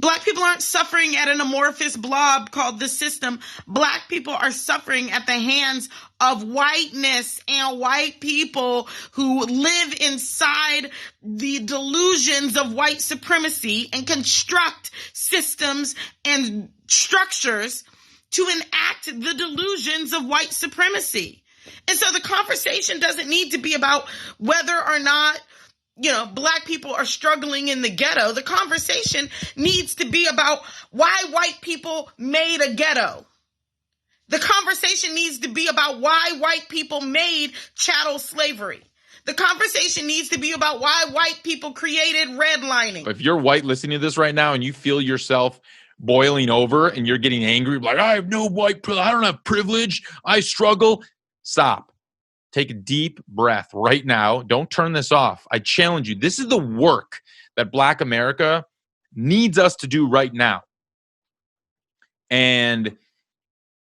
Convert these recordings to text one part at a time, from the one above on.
Black people aren't suffering at an amorphous blob called the system. Black people are suffering at the hands of whiteness and white people who live inside the delusions of white supremacy and construct systems and structures to enact the delusions of white supremacy. And so the conversation doesn't need to be about whether or not Black people are struggling in the ghetto. The conversation needs to be about why white people made a ghetto. The conversation needs to be about why white people made chattel slavery. The conversation needs to be about why white people created redlining. If you're white listening to this right now and you feel yourself boiling over and you're getting angry, like, I have no white privilege, I don't have privilege, I struggle, stop. Take a deep breath right now. Don't turn this off. I challenge you. This is the work that Black America needs us to do right now. And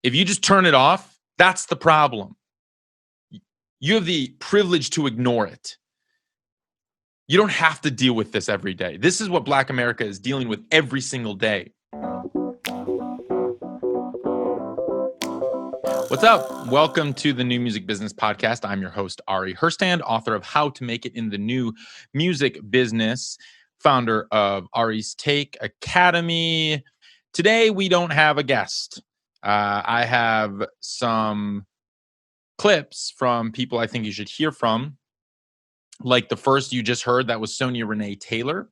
if you just turn it off, that's the problem. You have the privilege to ignore it. You don't have to deal with this every day. This is what Black America is dealing with every single day. What's up? Welcome to the New Music Business Podcast. I'm your host, Ari Herstand, author of How to Make It in the New Music Business, founder of Ari's Take Academy. Today, we don't have a guest. I have some clips from people I think you should hear from. Like the first you just heard, that was Sonia Renee Taylor.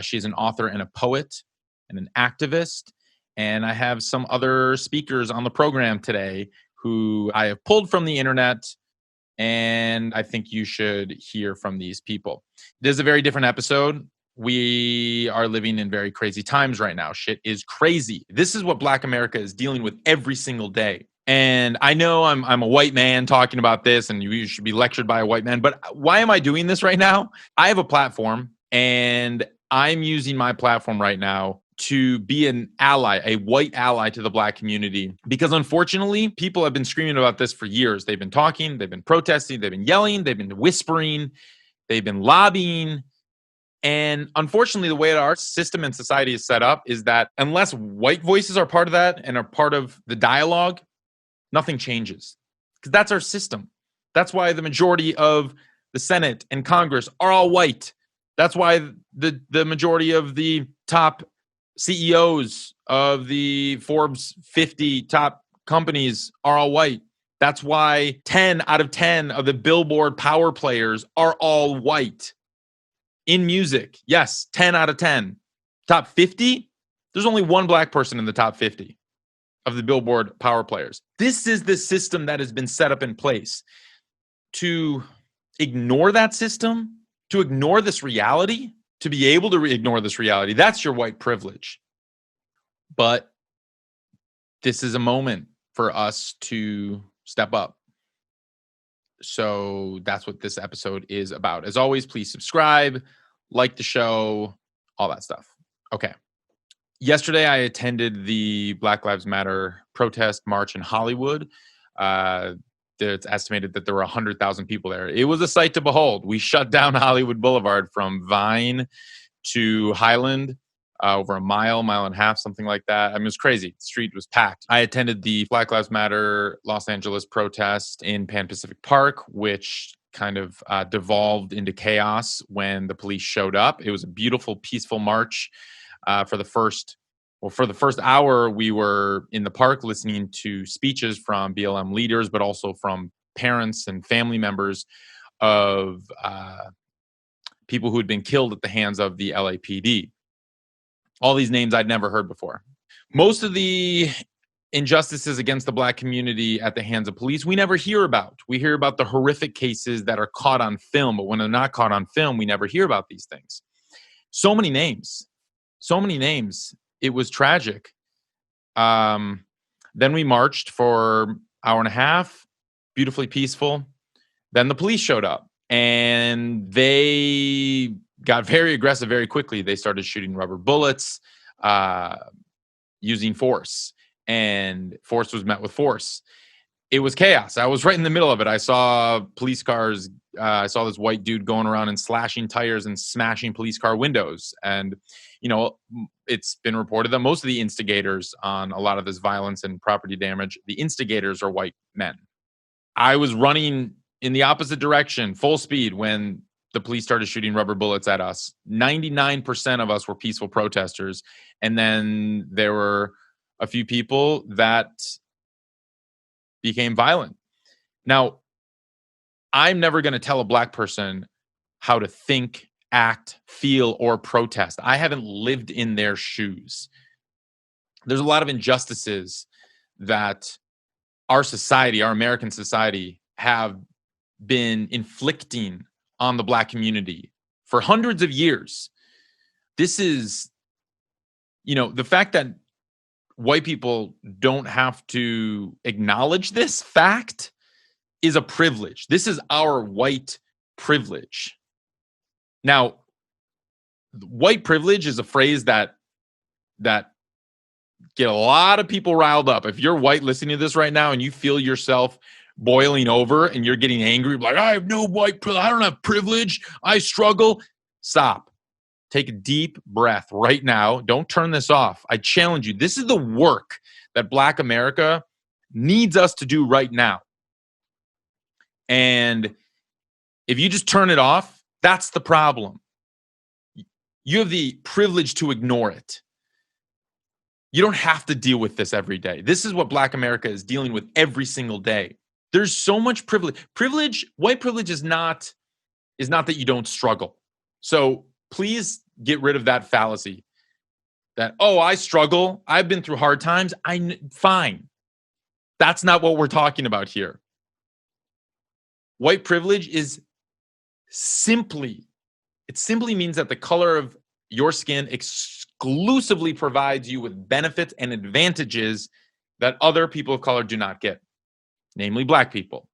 She's an author and a poet and an activist. And I have some other speakers on the program today who I have pulled from the internet, and I think you should hear from these people. This is a very different episode. We are living in very crazy times right now. Shit is crazy. This is what Black America is dealing with every single day. And I know I'm a white man talking about this, and you should be lectured by a white man, but why am I doing this right now? I have a platform, and I'm using my platform right now to be an ally, a white ally to the Black community. Because unfortunately, people have been screaming about this for years. They've been talking, they've been protesting, they've been yelling, they've been whispering, they've been lobbying. And unfortunately, the way our system and society is set up is that unless white voices are part of that and are part of the dialogue, nothing changes. Because that's our system. That's why the majority of the Senate and Congress are all white. That's why the majority of the top CEOs of the Forbes 50 top companies are all white. That's why 10 out of 10 of the Billboard power players are all white. In music, yes, 10 out of 10. Top 50, there's only one Black person in the top 50 of the Billboard power players. This is the system that has been set up in place. To ignore that system, to ignore this reality, to be able to ignore this reality, that's your white privilege. But this is a moment for us to step up. So that's what this episode is about. As always, please subscribe, like the show, all that stuff. Okay. Yesterday, I attended the Black Lives Matter protest march in Hollywood. It's estimated that there were 100,000 people there. It was a sight to behold. We shut down Hollywood Boulevard from Vine to Highland, over a mile and a half, something like that. I mean, it was crazy. The street was packed. I attended the Black Lives Matter Los Angeles protest in Pan Pacific Park, which kind of devolved into chaos when the police showed up. It was a beautiful, peaceful march. For the first hour, we were in the park listening to speeches from BLM leaders, but also from parents and family members of people who had been killed at the hands of the LAPD. All these names I'd never heard before. Most of the injustices against the Black community at the hands of police, we never hear about. We hear about the horrific cases that are caught on film, but when they're not caught on film, we never hear about these things. So many names. It was tragic. Then we marched for an hour and a half, beautifully peaceful. Then the police showed up, and they got very aggressive very quickly. They started shooting rubber bullets, using force, and force was met with force. It was chaos. I was right in the middle of it. I saw police cars I saw this white dude going around and slashing tires and smashing police car windows. And, it's been reported that most of the instigators on a lot of this violence and property damage, the instigators are white men. I was running in the opposite direction, full speed, when the police started shooting rubber bullets at us. 99% of us were peaceful protesters. And then there were a few people that became violent. Now, I'm never going to tell a black person how to think, act, feel, or protest. I haven't lived in their shoes. There's a lot of injustices that our society, our American society, have been inflicting on the black community for hundreds of years. This is, the fact that white people don't have to acknowledge this fact is a privilege. This is our white privilege. Now, white privilege is a phrase that get a lot of people riled up. If you're white listening to this right now and you feel yourself boiling over and you're getting angry, like, I have no white privilege, I don't have privilege, I struggle. Stop. Take a deep breath right now. Don't turn this off. I challenge you. This is the work that Black America needs us to do right now. And if you just turn it off, that's the problem. You have the privilege to ignore it. You don't have to deal with this every day. This is what Black America is dealing with every single day. There's so much privilege. White privilege is not that you don't struggle. So please get rid of that fallacy that, I struggle, I've been through hard times, fine. That's not what we're talking about here. White privilege is simply means that the color of your skin exclusively provides you with benefits and advantages that other people of color do not get, namely Black people.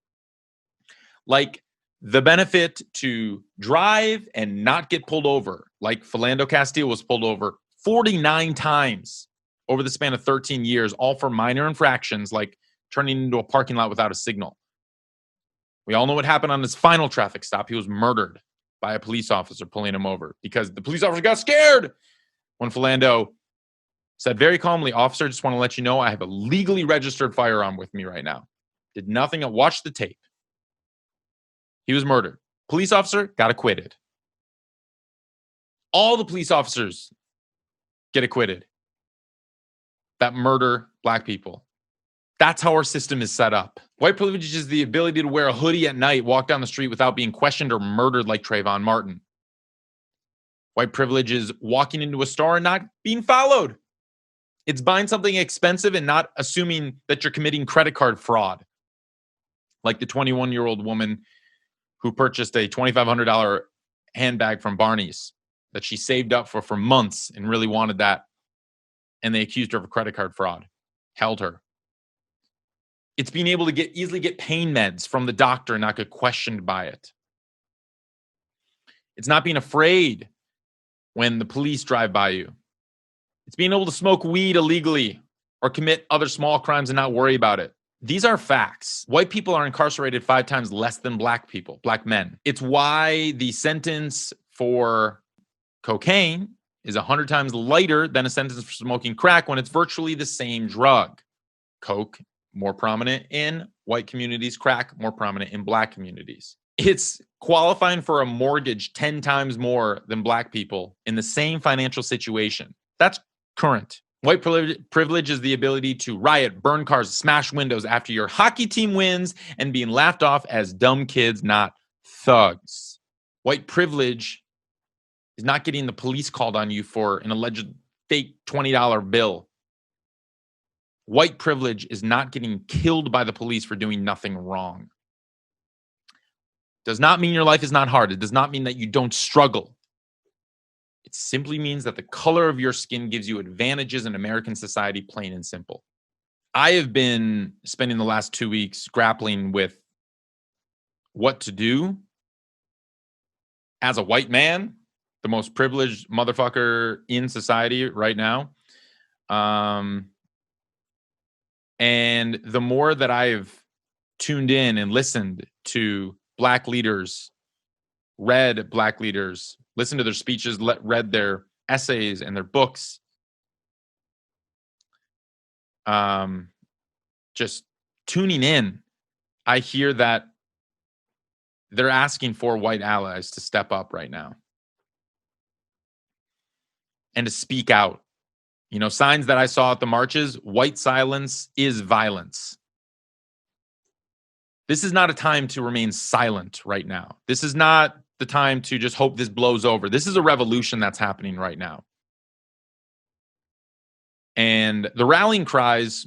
Like the benefit to drive and not get pulled over, like Philando Castile was pulled over 49 times over the span of 13 years, all for minor infractions like turning into a parking lot without a signal. We all know what happened on his final traffic stop. He was murdered by a police officer pulling him over because the police officer got scared when Philando said very calmly, "Officer, just want to let you know I have a legally registered firearm with me right now." Did nothing. I watched the tape. He was murdered. Police officer got acquitted. All the police officers get acquitted that murder Black people. That's how our system is set up. White privilege is the ability to wear a hoodie at night, walk down the street without being questioned or murdered like Trayvon Martin. White privilege is walking into a store and not being followed. It's buying something expensive and not assuming that you're committing credit card fraud. Like the 21-year-old woman who purchased a $2,500 handbag from Barney's that she saved up for months and really wanted that. And they accused her of a credit card fraud, held her. It's being able to easily get pain meds from the doctor and not get questioned by it. It's not being afraid when the police drive by you. It's being able to smoke weed illegally or commit other small crimes and not worry about it. These are facts. White people are incarcerated 5 times less than Black people, Black men. It's why the sentence for cocaine is 100 times lighter than a sentence for smoking crack when it's virtually the same drug. Coke, more prominent in white communities, crack, more prominent in Black communities. It's qualifying for a mortgage 10 times more than Black people in the same financial situation. That's current. White privilege is the ability to riot, burn cars, smash windows after your hockey team wins and being laughed off as dumb kids, not thugs. White privilege is not getting the police called on you for an alleged fake $20 bill. White privilege is not getting killed by the police for doing nothing wrong. Does not mean your life is not hard. It does not mean that you don't struggle. It simply means that the color of your skin gives you advantages in American society, plain and simple. I have been spending the last 2 weeks grappling with what to do as a white man, the most privileged motherfucker in society right now. And the more that I've tuned in and listened to Black leaders, read Black leaders, listened to their speeches, read their essays and their books. Just tuning in, I hear that they're asking for white allies to step up right now and to speak out. You know, signs that I saw at the marches: white silence is violence. This is not a time to remain silent right now. This is not the time to just hope this blows over. This is a revolution that's happening right now. And the rallying cries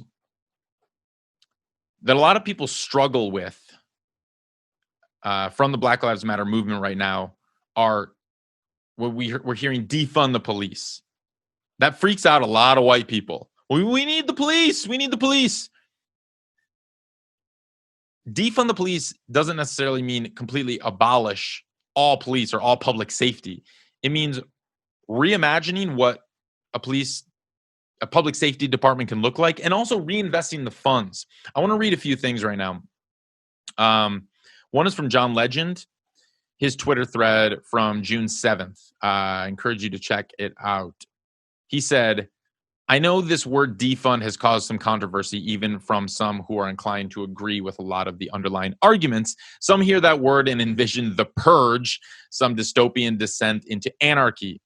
that a lot of people struggle with from the Black Lives Matter movement right now are what we're hearing: defund the police. That freaks out a lot of white people. We need the police. We need the police. Defund the police doesn't necessarily mean completely abolish all police or all public safety. It means reimagining what a public safety department can look like, and also reinvesting the funds. I want to read a few things right now. One is from John Legend, his Twitter thread from June 7th. I encourage you to check it out. He said, "I know this word defund has caused some controversy, even from some who are inclined to agree with a lot of the underlying arguments. Some hear that word and envision the purge, some dystopian descent into anarchy.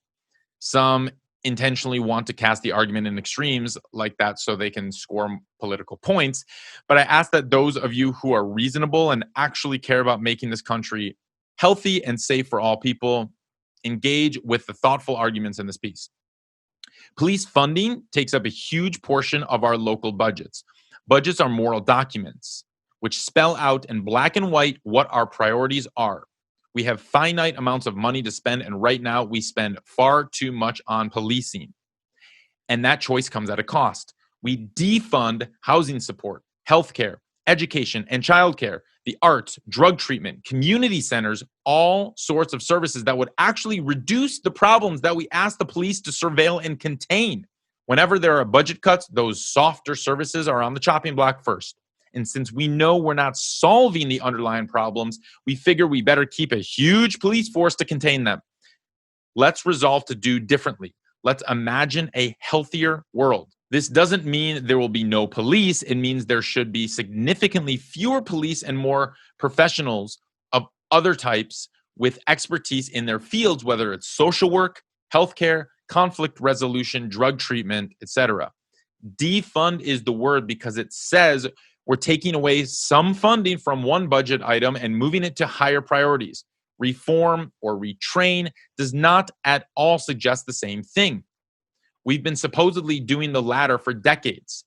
Some intentionally want to cast the argument in extremes like that so they can score political points. But I ask that those of you who are reasonable and actually care about making this country healthy and safe for all people engage with the thoughtful arguments in this piece. Police funding takes up a huge portion of our local budgets. Budgets are moral documents which spell out in black and white what our priorities are. We have finite amounts of money to spend, and right now we spend far too much on policing. And that choice comes at a cost. We defund housing support, healthcare, education, and childcare, the arts, drug treatment, community centers, all sorts of services that would actually reduce the problems that we ask the police to surveil and contain. Whenever there are budget cuts, those softer services are on the chopping block first. And since we know we're not solving the underlying problems, we figure we better keep a huge police force to contain them. Let's resolve to do differently. Let's imagine a healthier world. This doesn't mean there will be no police. It means there should be significantly fewer police and more professionals of other types with expertise in their fields, whether it's social work, healthcare, conflict resolution, drug treatment, etc. Defund is the word because it says we're taking away some funding from one budget item and moving it to higher priorities. Reform or retrain does not at all suggest the same thing. We've been supposedly doing the latter for decades.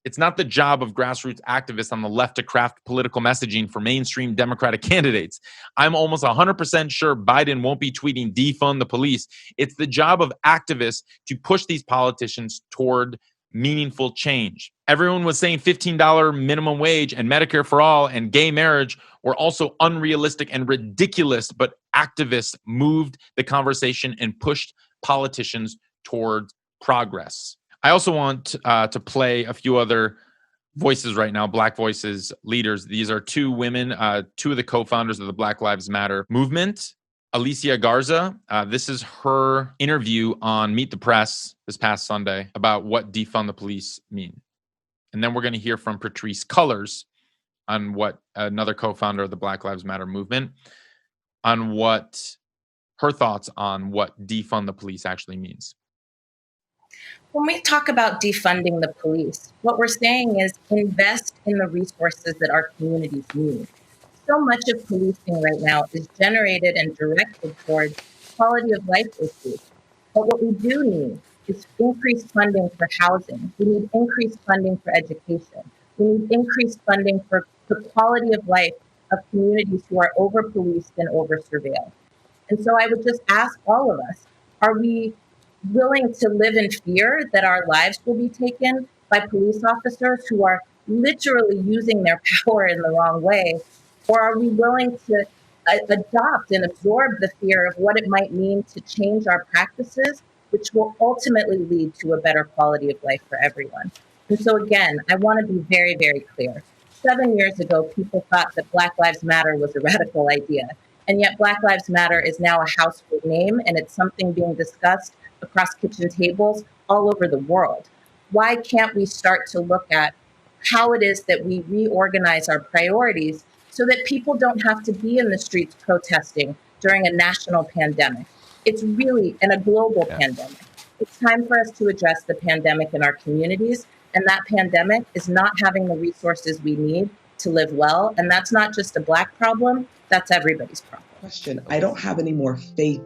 It's not the job of grassroots activists on the left to craft political messaging for mainstream Democratic candidates. I'm almost 100% sure Biden won't be tweeting defund the police. It's the job of activists to push these politicians toward meaningful change. Everyone was saying $15 minimum wage and Medicare for all and gay marriage were also unrealistic and ridiculous, but activists moved the conversation and pushed politicians toward progress. I also want to play a few other voices right now, Black voices, leaders. These are two women, two of the co-founders of the Black Lives Matter movement. Alicia Garza, this is her interview on Meet the Press this past Sunday about what defund the police mean. And then we're going to hear from Patrisse Cullors on what another co-founder of the Black Lives Matter movement, on what her thoughts on what defund the police actually means. When we talk about defunding the police, what we're saying is invest in the resources that our communities need. So much of policing right now is generated and directed towards quality of life issues. But what we do need is increased funding for housing. We need increased funding for education. We need increased funding for the quality of life of communities who are over-policed and over-surveilled. And so I would just ask all of us, are we willing to live in fear that our lives will be taken by police officers who are literally using their power in the wrong way? Or are we willing to adopt and absorb the fear of what it might mean to change our practices, which will ultimately lead to a better quality of life for everyone? And so again, I want to be very, very clear. 7 years ago, people thought that Black Lives Matter was a radical idea. And yet Black Lives Matter is now a household name, and it's something being discussed across kitchen tables all over the world. Why can't we start to look at how it is that we reorganize our priorities so that people don't have to be in the streets protesting during a national pandemic? It's really in a global pandemic. It's time for us to address the pandemic in our communities. And that pandemic is not having the resources we need to live well. And that's not just a Black problem, that's everybody's problem. Question. I don't have any more faith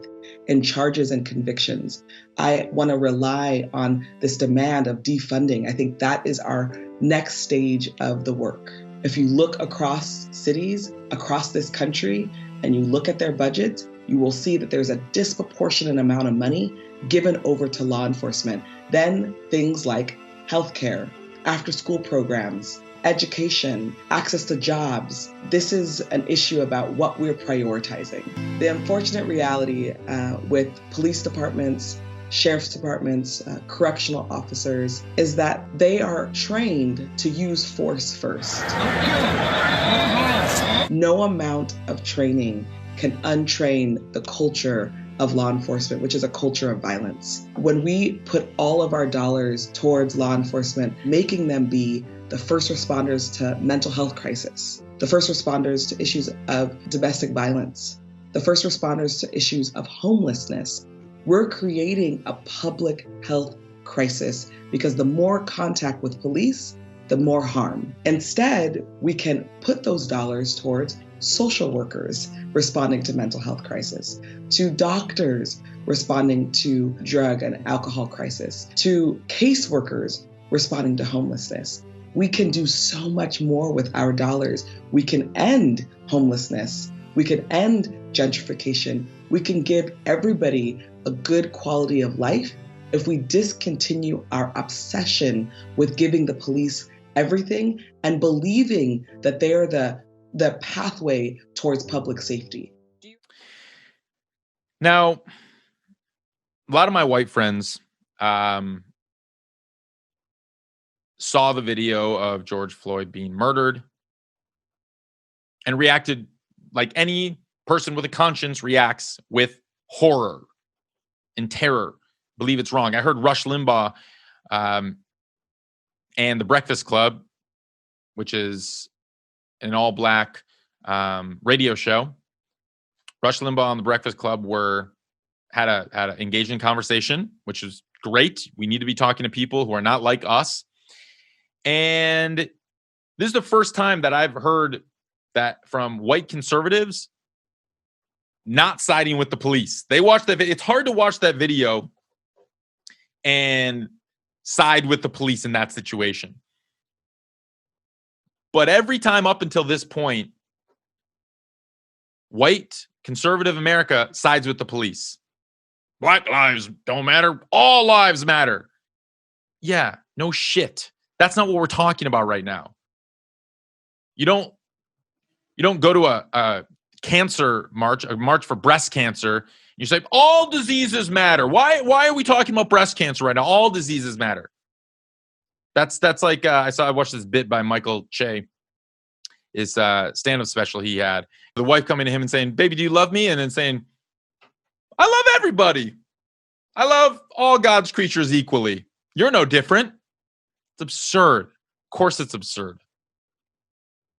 in charges and convictions. I want to rely on this demand of defunding. I think that is our next stage of the work. If you look across cities, across this country, and you look at their budgets, you will see that there's a disproportionate amount of money given over to law enforcement. Then things like healthcare, after-school programs, education, access to jobs. This is an issue about what we're prioritizing. The unfortunate reality with police departments, sheriff's departments, correctional officers, is that they are trained to use force first. No amount of training can untrain the culture of law enforcement, which is a culture of violence. When we put all of our dollars towards law enforcement, making them be the first responders to mental health crisis, the first responders to issues of domestic violence, the first responders to issues of homelessness, we're creating a public health crisis because the more contact with police, the more harm. Instead, we can put those dollars towards social workers responding to mental health crisis, to doctors responding to drug and alcohol crisis, to caseworkers responding to homelessness. We can do so much more with our dollars. We can end homelessness. We can end gentrification. We can give everybody a good quality of life if we discontinue our obsession with giving the police everything and believing that they are the pathway towards public safety. Now, a lot of my white friends saw the video of George Floyd being murdered and reacted like any person with a conscience reacts, with horror and terror. Believe it's wrong. I heard Rush Limbaugh and The Breakfast Club, which is an all-black radio show. Rush Limbaugh and The Breakfast Club had an engaging conversation, which is great. We need to be talking to people who are not like us. And this is the first time that I've heard that from white conservatives not siding with the police. They watched that. It's hard to watch that video and side with the police in that situation. But every time up until this point, white conservative America sides with the police. Black lives don't matter. All lives matter. Yeah, no shit. That's not what we're talking about right now. You don't go to a cancer march, a march for breast cancer. You say all diseases matter. Why are we talking about breast cancer right now? All diseases matter. That's like I watched this bit by Michael Che, his stand-up special he had. The wife coming to him and saying, "Baby, do you love me?" And then saying, "I love everybody. I love all God's creatures equally. You're no different." It's absurd. Of course it's absurd.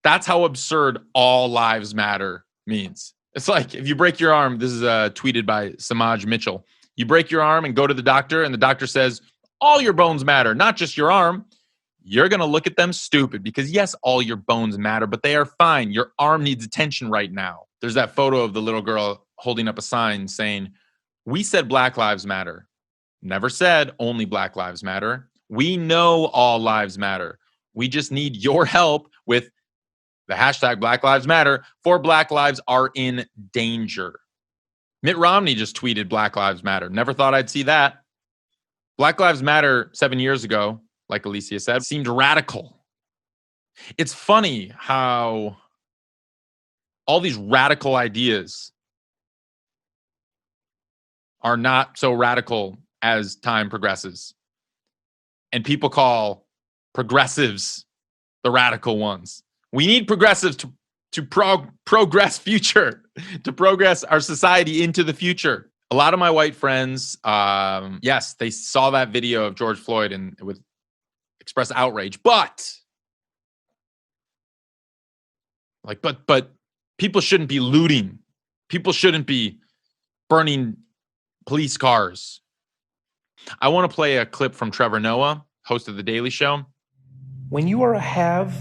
That's how absurd all lives matter means. It's like if you break your arm, this is tweeted by Samaj Mitchell. You break your arm and go to the doctor, and the doctor says, all your bones matter, not just your arm. You're going to look at them stupid because, yes, all your bones matter, but they are fine. Your arm needs attention right now. There's that photo of the little girl holding up a sign saying, "We said Black Lives Matter. Never said only Black Lives Matter. We know all lives matter. We just need your help with the hashtag Black Lives Matter, for Black lives are in danger." Mitt Romney just tweeted Black Lives Matter. Never thought I'd see that. Black Lives Matter 7 years ago, like Alicia said, seemed radical. It's funny how all these radical ideas are not so radical as time progresses. And people call progressives the radical ones. We need progressives to progress future, to progress our society into the future. A lot of my white friends, yes, they saw that video of George Floyd and would express outrage, but people shouldn't be looting. People shouldn't be burning police cars. I want to play a clip from Trevor Noah, host of The Daily Show. When you are a have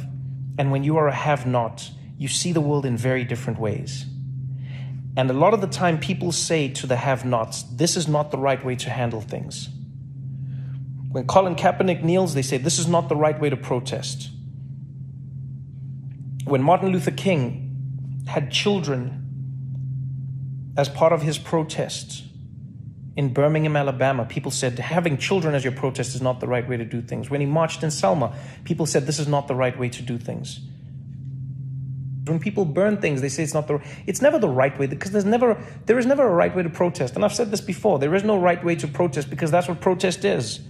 and when you are a have-not, you see the world in very different ways. And a lot of the time people say to the have-nots, this is not the right way to handle things. When Colin Kaepernick kneels, they say this is not the right way to protest. When Martin Luther King had children as part of his protests in Birmingham, Alabama, people said having children as your protest is not the right way to do things. When he marched in Selma, people said this is not the right way to do things. When people burn things, they say it's never the right way, because there is never a right way to protest. And I've said this before, there is no right way to protest, because that's what protest is.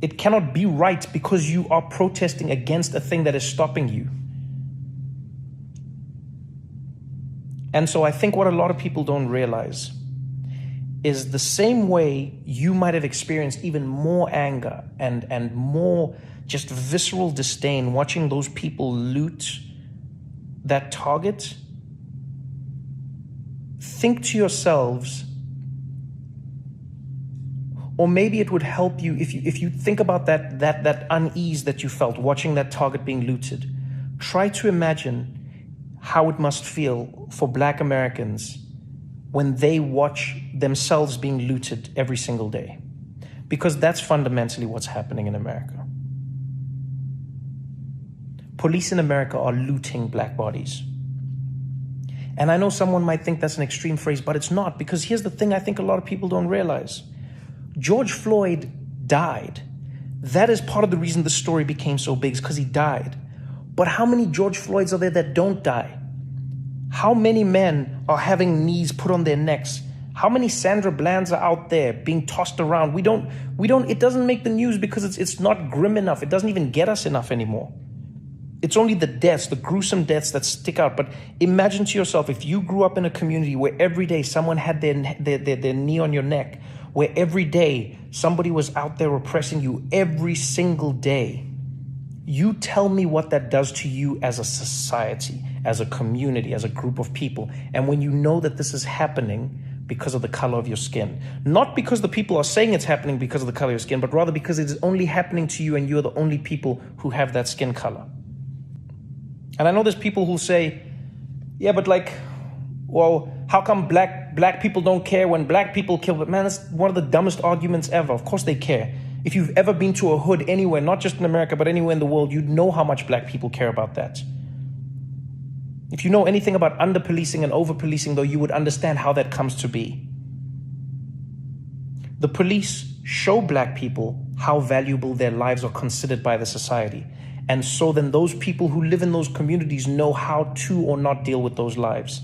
It cannot be right because you are protesting against a thing that is stopping you. And so I think what a lot of people don't realize is the same way you might have experienced even more anger and more just visceral disdain watching those people loot that target. Think to yourselves, or maybe it would help you if you think about that unease that you felt watching that target being looted. Try to imagine how it must feel for Black Americans when they watch themselves being looted every single day. Because that's fundamentally what's happening in America. Police in America are looting Black bodies. And I know someone might think that's an extreme phrase, but it's not, because here's the thing I think a lot of people don't realize. George Floyd died. That is part of the reason the story became so big, is because he died. But how many George Floyds are there that don't die? How many men are having knees put on their necks? How many Sandra Blands are out there being tossed around? It doesn't make the news because it's not grim enough. It doesn't even get us enough anymore. It's only the deaths, the gruesome deaths that stick out. But imagine to yourself, if you grew up in a community where every day someone had their knee on your neck, where every day somebody was out there oppressing you every single day. You tell me what that does to you as a society, as a community, as a group of people. And when you know that this is happening because of the color of your skin, not because the people are saying it's happening because of the color of your skin, but rather because it is only happening to you and you're the only people who have that skin color. And I know there's people who say, yeah, but well, how come black people don't care when Black people kill? But man, that's one of the dumbest arguments ever. Of course they care. If you've ever been to a hood anywhere, not just in America, but anywhere in the world, you'd know how much Black people care about that. If you know anything about under-policing and over-policing, though, you would understand how that comes to be. The police show Black people how valuable their lives are considered by the society. And so then those people who live in those communities know how to or not deal with those lives.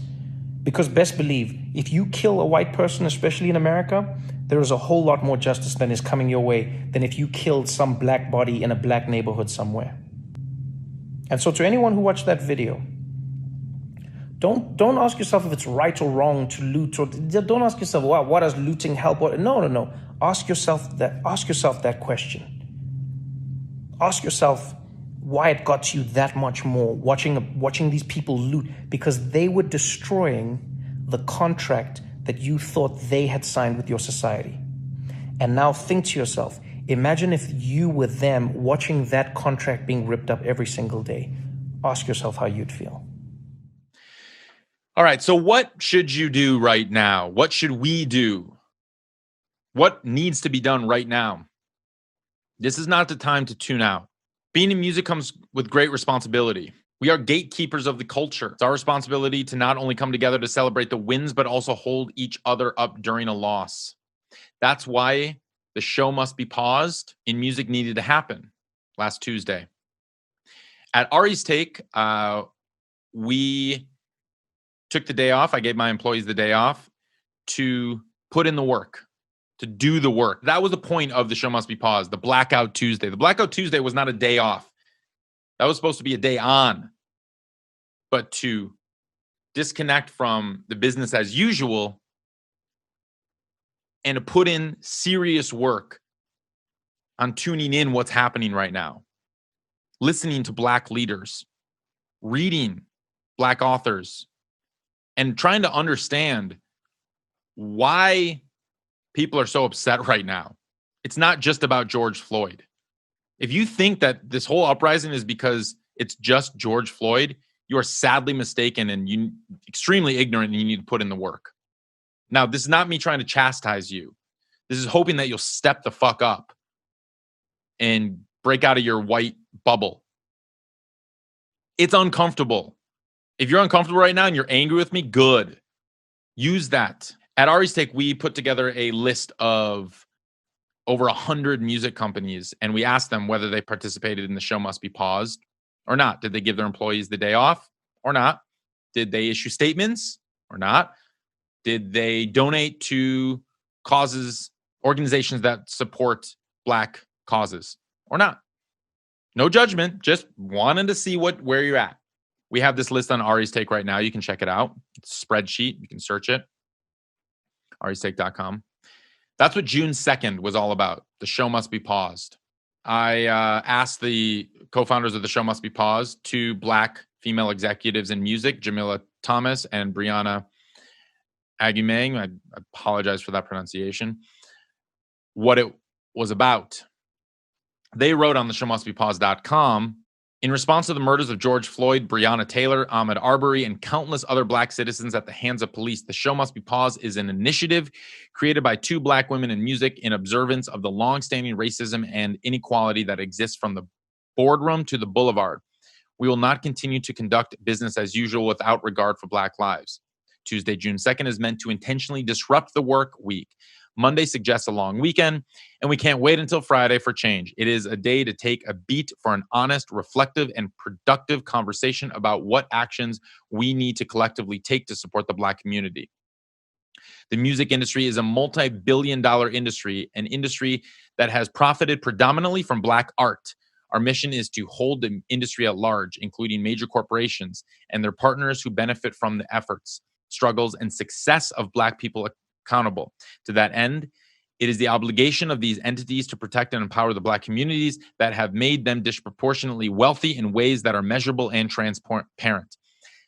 Because best believe, if you kill a white person, especially in America, there is a whole lot more justice than is coming your way than if you killed some Black body in a Black neighborhood somewhere. And so to anyone who watched that video, don't ask yourself if it's right or wrong to loot, or don't ask yourself, wow, what does looting help? No. Ask yourself that question. Ask yourself why it got you that much more watching these people loot, because they were destroying the contract that you thought they had signed with your society. And now think to yourself, imagine if you were them watching that contract being ripped up every single day. Ask yourself how you'd feel. All right, so what should you do right now? What should we do? What needs to be done right now? This is not the time to tune out. Being in music comes with great responsibility. We are gatekeepers of the culture. It's our responsibility to not only come together to celebrate the wins, but also hold each other up during a loss. That's why the show must be paused in Music Needed to Happen last Tuesday. At Ari's Take, we took the day off. I gave my employees the day off to put in the work, to do the work. That was the point of the show must be paused, the Blackout Tuesday. The Blackout Tuesday was not a day off. That was supposed to be a day on. but to disconnect from the business as usual and to put in serious work on tuning in what's happening right now, listening to Black leaders, reading Black authors, and trying to understand why people are so upset right now. It's not just about George Floyd. If you think that this whole uprising is because it's just George Floyd, you are sadly mistaken and you extremely ignorant, and you need to put in the work. Now, this is not me trying to chastise you. This is hoping that you'll step the fuck up and break out of your white bubble. It's uncomfortable. If you're uncomfortable right now and you're angry with me, good. Use that. At Ari's Take, we put together a list of over 100 music companies, and we asked them whether they participated in the show must be paused or not. Did they give their employees the day off or not? Did they issue statements or not? Did they donate to causes, organizations that support Black causes or not? No judgment, just wanted to see where you're at. We have this list on Ari's Take right now. You can check it out. It's a spreadsheet. You can search it. aristake.com. That's what June 2nd was all about. The show must be paused. I asked the co-founders of the show must be paused, 2 Black female executives in music, Jamila Thomas and Brianna Agumang. I apologize for that pronunciation. What it was about. They wrote on the showmustbepaused.com, in response to the murders of George Floyd, Breonna Taylor, Ahmaud Arbery, and countless other Black citizens at the hands of police, the Show Must Be Paused is an initiative created by 2 Black women in music in observance of the longstanding racism and inequality that exists from the boardroom to the boulevard. We will not continue to conduct business as usual without regard for Black lives. Tuesday, June 2nd is meant to intentionally disrupt the work week. Monday suggests a long weekend, and we can't wait until Friday for change. It is a day to take a beat for an honest, reflective, and productive conversation about what actions we need to collectively take to support the Black community. The music industry is a multi-billion-dollar industry, an industry that has profited predominantly from Black art. Our mission is to hold the industry at large, including major corporations and their partners who benefit from the efforts, struggles, and success of Black people accountable. To that end, it is the obligation of these entities to protect and empower the Black communities that have made them disproportionately wealthy in ways that are measurable and transparent.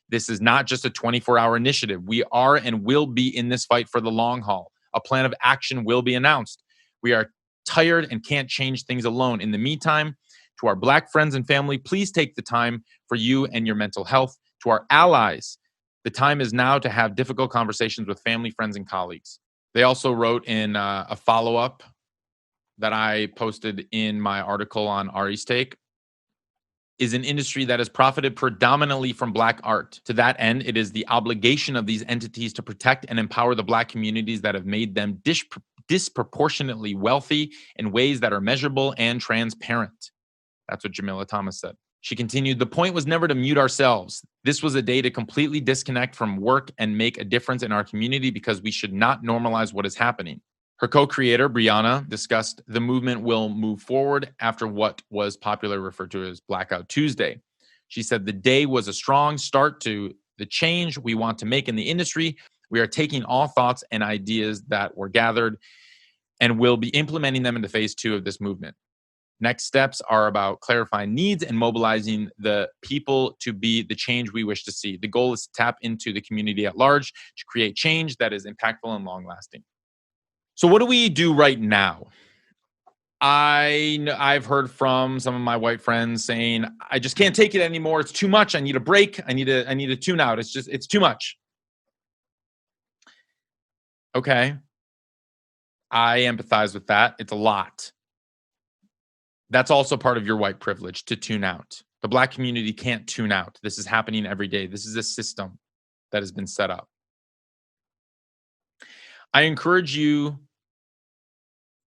This is not just a 24-hour initiative. We are and will be in this fight for the long haul. A plan of action will be announced. We are tired and can't change things alone. In the meantime, to our Black friends and family, please take the time for you and your mental health. To our allies, the time is now to have difficult conversations with family, friends, and colleagues. They also wrote in a follow-up that I posted in my article on Ari's Take, is an industry that has profited predominantly from Black art. To that end, it is the obligation of these entities to protect and empower the Black communities that have made them disproportionately wealthy in ways that are measurable and transparent. That's what Jamila Thomas said. She continued, the point was never to mute ourselves. This was a day to completely disconnect from work and make a difference in our community because we should not normalize what is happening. Her co-creator, Brianna, discussed the movement will move forward after what was popularly referred to as Blackout Tuesday. She said the day was a strong start to the change we want to make in the industry. We are taking all thoughts and ideas that were gathered and will be implementing them into phase 2 of this movement. Next steps are about clarifying needs and mobilizing the people to be the change we wish to see. The goal is to tap into the community at large to create change that is impactful and long-lasting. So what do we do right now? I've heard from some of my white friends saying, I just can't take it anymore. It's too much. I need a break. I need to tune out. It's too much. Okay. I empathize with that. It's a lot. That's also part of your white privilege, to tune out. The Black community can't tune out. This is happening every day. This is a system that has been set up. I encourage you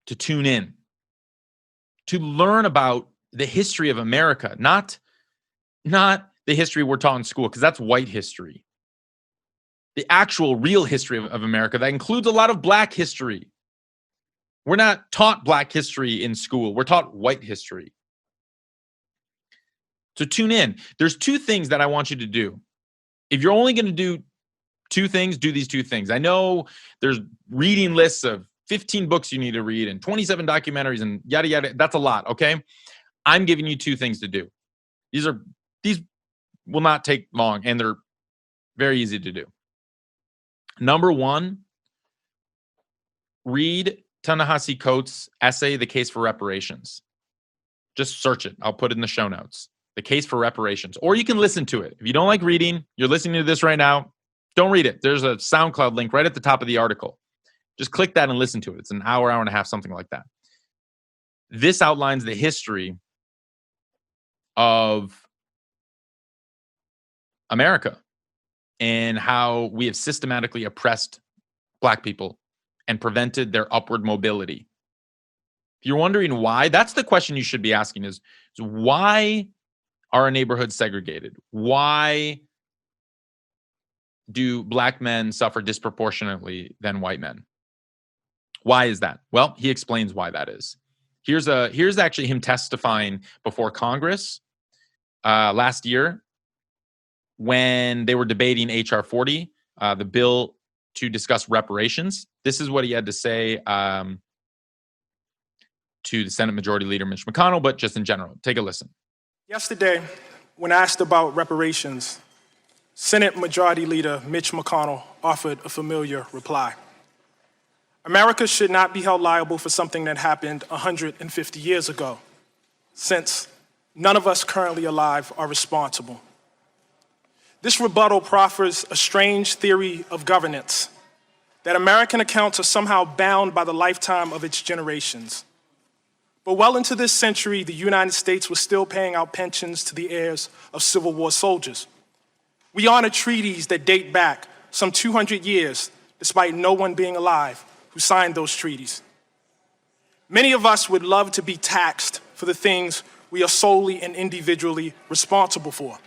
to tune in, to learn about the history of America, not the history we're taught in school, because that's white history. The actual real history of America that includes a lot of Black history. We're not taught Black history in school. We're taught white history. So tune in. There's 2 things that I want you to do. If you're only going to do two things, do these two things. I know there's reading lists of 15 books you need to read and 27 documentaries and yada, yada. That's a lot, okay? I'm giving you two things to do. These will not take long, and they're very easy to do. Number one, read Ta-Nehisi Coates' essay, The Case for Reparations. Just search it. I'll put it in the show notes. The Case for Reparations. Or you can listen to it. If you don't like reading, you're listening to this right now, don't read it. There's a SoundCloud link right at the top of the article. Just click that and listen to it. It's an hour and a half, something like that. This outlines the history of America and how we have systematically oppressed Black people and prevented their upward mobility. If you're wondering why, that's the question you should be asking is why are our neighborhoods segregated? Why do Black men suffer disproportionately than white men? Why is that? Well, he explains why that is. Here's actually him testifying before Congress last year when they were debating H.R. 40, the bill to discuss reparations. This is what he had to say to the Senate Majority Leader Mitch McConnell, but just in general. Take a listen. Yesterday, when asked about reparations, Senate Majority Leader Mitch McConnell offered a familiar reply. America should not be held liable for something that happened 150 years ago, since none of us currently alive are responsible. This rebuttal proffers a strange theory of governance, that American accounts are somehow bound by the lifetime of its generations. But well into this century, the United States was still paying out pensions to the heirs of Civil War soldiers. We honor treaties that date back some 200 years, despite no one being alive who signed those treaties. Many of us would love to be taxed for the things we are solely and individually responsible for.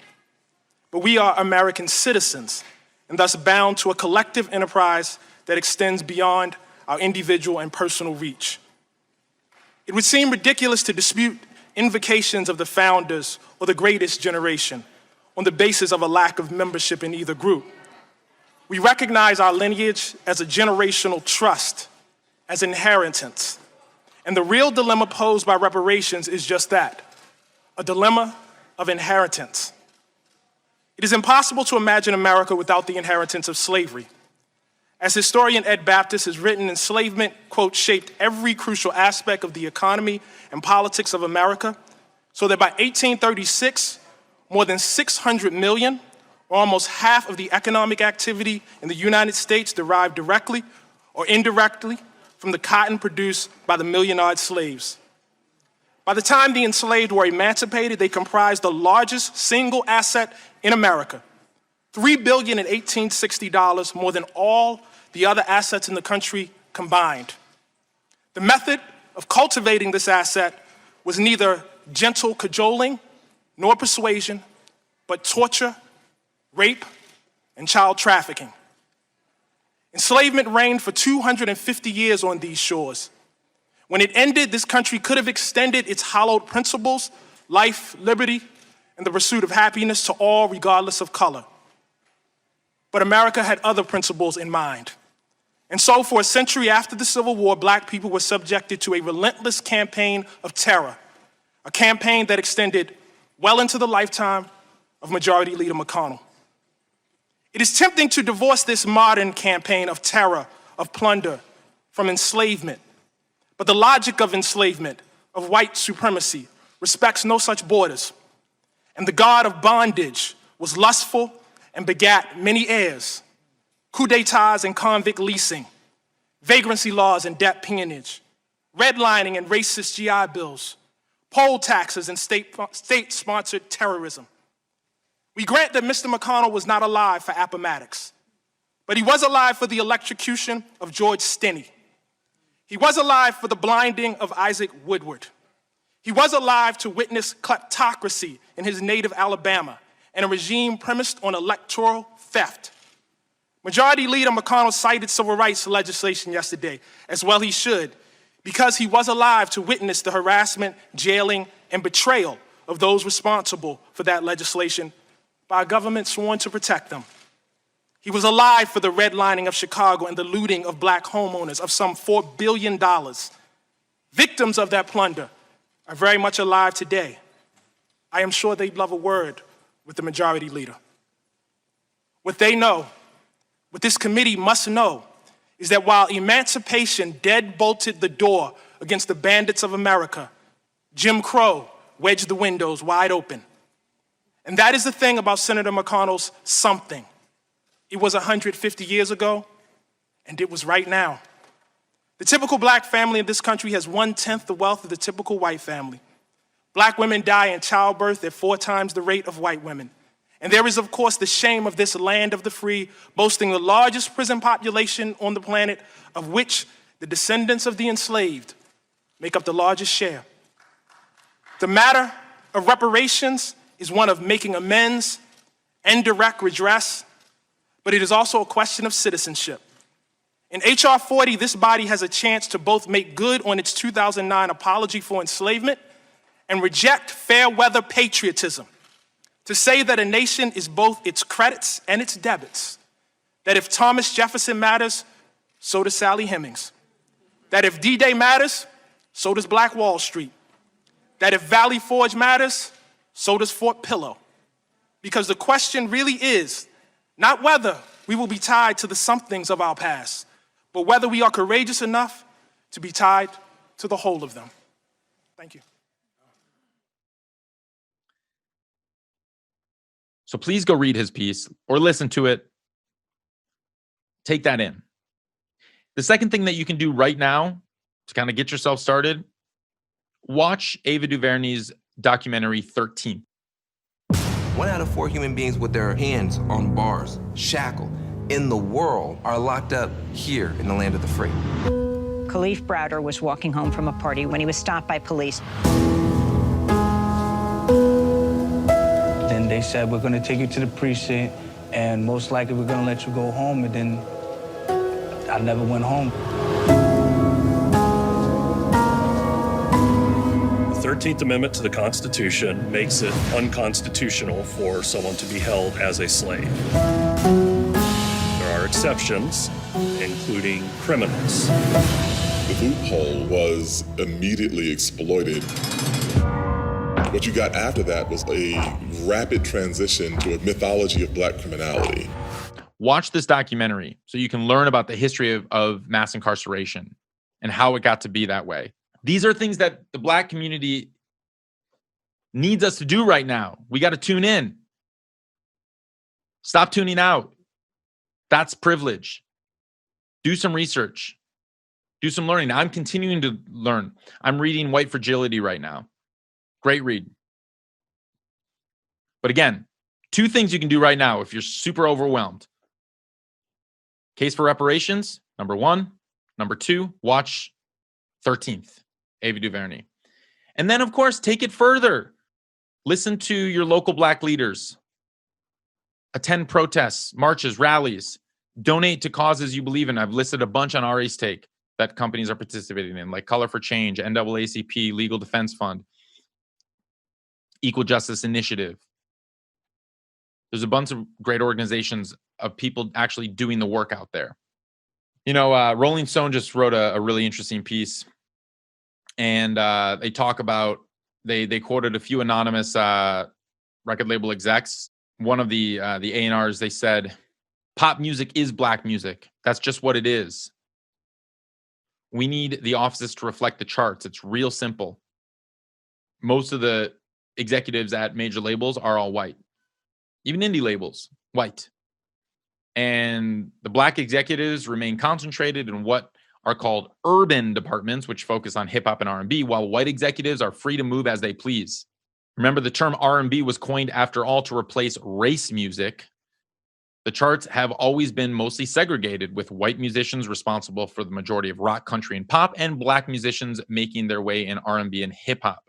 But we are American citizens, and thus bound to a collective enterprise that extends beyond our individual and personal reach. It would seem ridiculous to dispute invocations of the founders or the greatest generation on the basis of a lack of membership in either group. We recognize our lineage as a generational trust, as inheritance. And the real dilemma posed by reparations is just that, a dilemma of inheritance. It is impossible to imagine America without the inheritance of slavery. As historian Ed Baptist has written, enslavement, quote, shaped every crucial aspect of the economy and politics of America, so that by 1836, more than 600 million, or almost half of the economic activity in the United States derived directly or indirectly from the cotton produced by the million-odd slaves. By the time the enslaved were emancipated, they comprised the largest single asset in America, $3 billion in 1860 dollars, more than all the other assets in the country combined. The method of cultivating this asset was neither gentle cajoling nor persuasion, but torture, rape, and child trafficking. Enslavement reigned for 250 years on these shores. When it ended, this country could have extended its hallowed principles, life, liberty, and the pursuit of happiness to all regardless of color. But America had other principles in mind. And so for a century after the Civil War, Black people were subjected to a relentless campaign of terror, a campaign that extended well into the lifetime of Majority Leader McConnell. It is tempting to divorce this modern campaign of terror, of plunder, from enslavement. But the logic of enslavement, of white supremacy, respects no such borders. And the god of bondage was lustful and begat many heirs: coup d'etats and convict leasing, vagrancy laws and debt peonage, redlining and racist GI bills, poll taxes and state-sponsored terrorism. We grant that Mr. McConnell was not alive for Appomattox, but he was alive for the electrocution of George Stinney. He was alive for the blinding of Isaac Woodward. He was alive to witness kleptocracy in his native Alabama and a regime premised on electoral theft. Majority Leader McConnell cited civil rights legislation yesterday, as well he should, because he was alive to witness the harassment, jailing, and betrayal of those responsible for that legislation by a government sworn to protect them. He was alive for the redlining of Chicago and the looting of black homeowners of some $4 billion. Victims of that plunder are very much alive today. I am sure they'd love a word with the majority leader. What they know, what this committee must know, is that while emancipation deadbolted the door against the bandits of America, Jim Crow wedged the windows wide open. And that is the thing about Senator McConnell's something. It was 150 years ago, and it was right now. The typical black family in this country has 1/10 the wealth of the typical white family. Black women die in childbirth at 4 times the rate of white women. And there is, of course, the shame of this land of the free, boasting the largest prison population on the planet, of which the descendants of the enslaved make up the largest share. The matter of reparations is one of making amends and direct redress, but it is also a question of citizenship. In H.R. 40, this body has a chance to both make good on its 2009 apology for enslavement and reject fair weather patriotism, to say that a nation is both its credits and its debits, that if Thomas Jefferson matters, so does Sally Hemings, that if D-Day matters, so does Black Wall Street, that if Valley Forge matters, so does Fort Pillow. Because the question really is not whether we will be tied to the somethings of our past, but whether we are courageous enough to be tied to the whole of them. Thank you. So please go read his piece or listen to it. Take that in. The second thing that you can do right now to kind of get yourself started, watch Ava DuVernay's documentary 13th. 1 out of 4 human beings with their hands on bars, shackled, in the world are locked up here in the land of the free. Khalif Browder was walking home from a party when he was stopped by police. Then they said, we're going to take you to the precinct, and most likely we're going to let you go home. And then I never went home. The 13th Amendment to the Constitution makes it unconstitutional for someone to be held as a slave. There are exceptions, including criminals. The loophole was immediately exploited. What you got after that was a rapid transition to a mythology of black criminality. Watch this documentary so you can learn about the history of mass incarceration and how it got to be that way. These are things that the black community needs us to do right now. We got to tune in. Stop tuning out. That's privilege. Do some research. Do some learning. I'm continuing to learn. I'm reading White Fragility right now. Great read. But again, 2 things you can do right now if you're super overwhelmed. Case for reparations, number 1. Number 2, watch 13th, Ava DuVernay. And then, of course, take it further. Listen to your local black leaders. Attend protests, marches, rallies. Donate to causes you believe in. I've listed a bunch on Ari's Take that companies are participating in, like Color for Change, NAACP, Legal Defense Fund, Equal Justice Initiative. There's a bunch of great organizations of people actually doing the work out there. You know, Rolling Stone just wrote a really interesting piece, and they talk about, they quoted a few anonymous record label execs. One of the A&Rs, they said, pop music is black music. That's just what it is. We need the offices to reflect the charts. It's real simple. Most of the executives at major labels are all white. Even indie labels, white. And the black executives remain concentrated in what are called urban departments, which focus on hip hop and R&B, while white executives are free to move as they please. Remember, the term R&B was coined, after all, to replace race music. The charts have always been mostly segregated, with white musicians responsible for the majority of rock, country, and pop, and black musicians making their way in R&B and hip hop.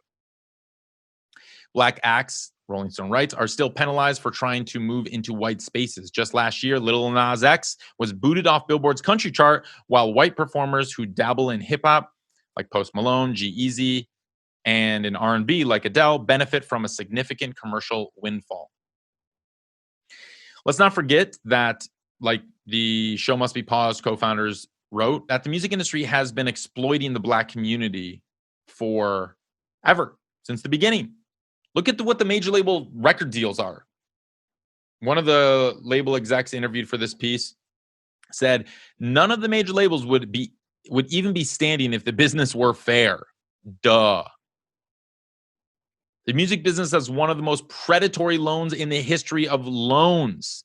Black acts, Rolling Stone writes, are still penalized for trying to move into white spaces. Just last year, Lil Nas X was booted off Billboard's country chart, while white performers who dabble in hip hop, like Post Malone, G-Eazy, and in R&B, like Adele, benefit from a significant commercial windfall. Let's not forget that, like the Show Must Be Paused co-founders wrote, that the music industry has been exploiting the Black community forever, since the beginning. Look at what the major label record deals are. One of the label execs interviewed for this piece said none of the major labels would even be standing if the business were fair. Duh. The music business has one of the most predatory loans in the history of loans,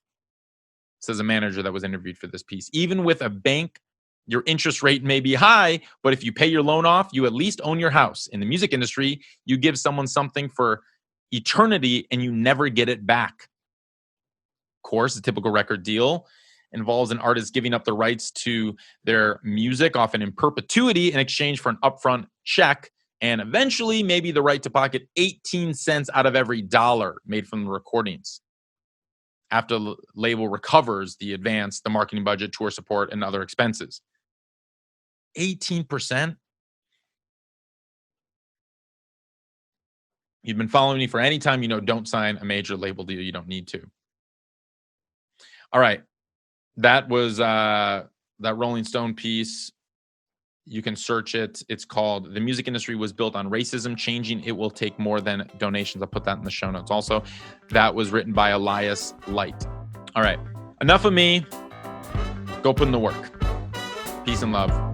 says a manager that was interviewed for this piece. Even with a bank, your interest rate may be high, but if you pay your loan off, you at least own your house. In the music industry, you give someone something for eternity and you never get it back. Of course, a typical record deal involves an artist giving up the rights to their music, often in perpetuity, in exchange for an upfront check, and eventually maybe the right to pocket 18 cents out of every dollar made from the recordings, after the label recovers the advance, the marketing budget, tour support, and other expenses. 18%? You've been following me for any time, you know, don't sign a major label deal. You don't need to. All right. That was that Rolling Stone piece. You can search it. It's called "The Music Industry Was Built on Racism. Changing It Will Take More Than Donations." I'll put that in the show notes. Also, that was written by Elias Light. All right. Enough of me. Go put in the work. Peace and love.